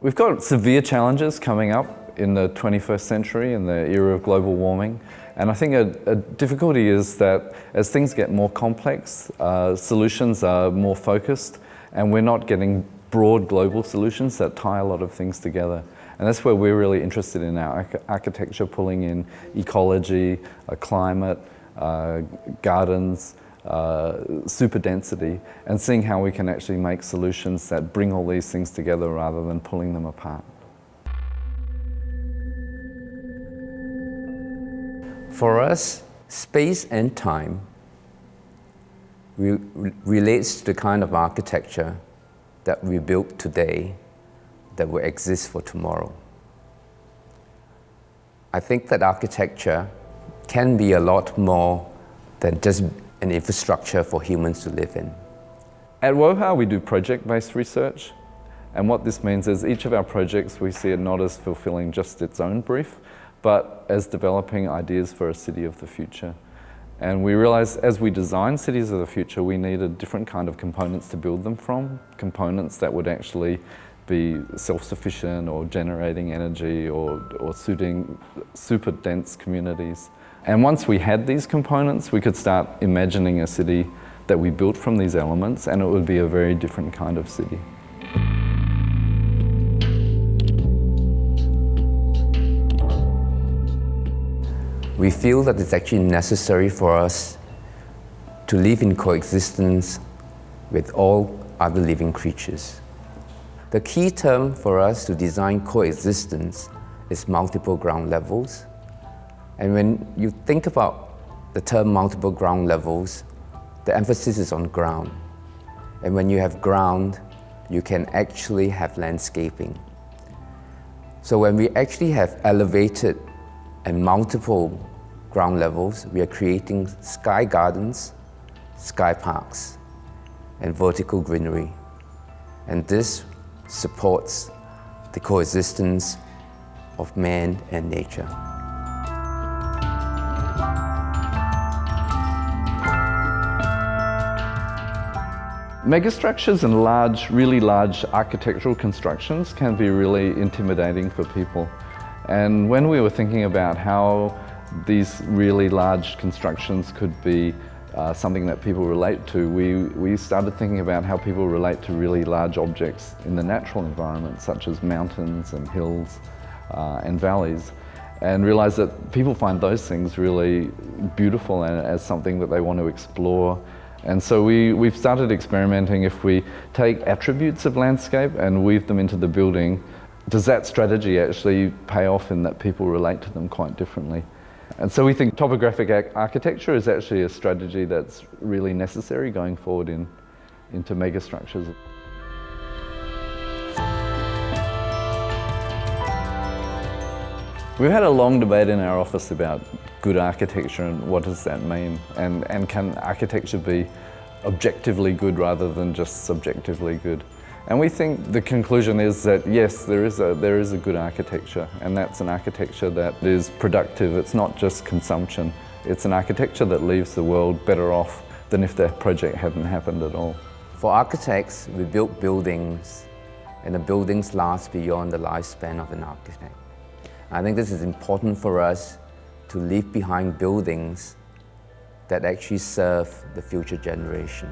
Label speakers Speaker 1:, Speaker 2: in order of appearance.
Speaker 1: We've got severe challenges coming up in the 21st century, in the era of global warming. And I think a difficulty is that as things get more complex, solutions are more focused, and we're not getting broad global solutions that tie a lot of things together. And that's where we're really interested in our architecture, pulling in ecology, climate, gardens, super density, and seeing how we can actually make solutions that bring all these things together rather than pulling them apart.
Speaker 2: For us, space and time relates to the kind of architecture that we build today that will exist for tomorrow. I think that architecture can be a lot more than just an infrastructure for humans to live in.
Speaker 1: At WOHA, we do project-based research, and what this means is each of our projects, we see it not as fulfilling just its own brief, but as developing ideas for a city of the future. And we realized as we design cities of the future, we needed different kind of components to build them from, components that would actually be self-sufficient or generating energy or suiting super dense communities. And once we had these components, we could start imagining a city that we built from these elements, and it would be a very different kind of city.
Speaker 2: We feel that it's actually necessary for us to live in coexistence with all other living creatures. The key term for us to design coexistence is multiple ground levels. And when you think about the term multiple ground levels, the emphasis is on ground. And when you have ground, you can actually have landscaping. So when we actually have elevated and multiple ground levels, we are creating sky gardens, sky parks, and vertical greenery. And this supports the coexistence of man and nature.
Speaker 1: Megastructures and really large architectural constructions can be really intimidating for people. And when we were thinking about how these really large constructions could be something that people relate to, we started thinking about how people relate to really large objects in the natural environment, such as mountains and hills and valleys, and realized that people find those things really beautiful and as something that they want to explore. And so we've started experimenting. If we take attributes of landscape and weave them into the building, does that strategy actually pay off in that people relate to them quite differently? And so we think topographic architecture is actually a strategy that's really necessary going forward into megastructures. We've had a long debate in our office about good architecture and what does that mean, and can architecture be objectively good rather than just subjectively good. And we think the conclusion is that yes, there is a good architecture, and that's an architecture that is productive. It's not just consumption. It's an architecture that leaves the world better off than if the project hadn't happened at all.
Speaker 2: For architects, we build buildings, and the buildings last beyond the lifespan of an architect. I think this is important for us to leave behind buildings that actually serve the future generation.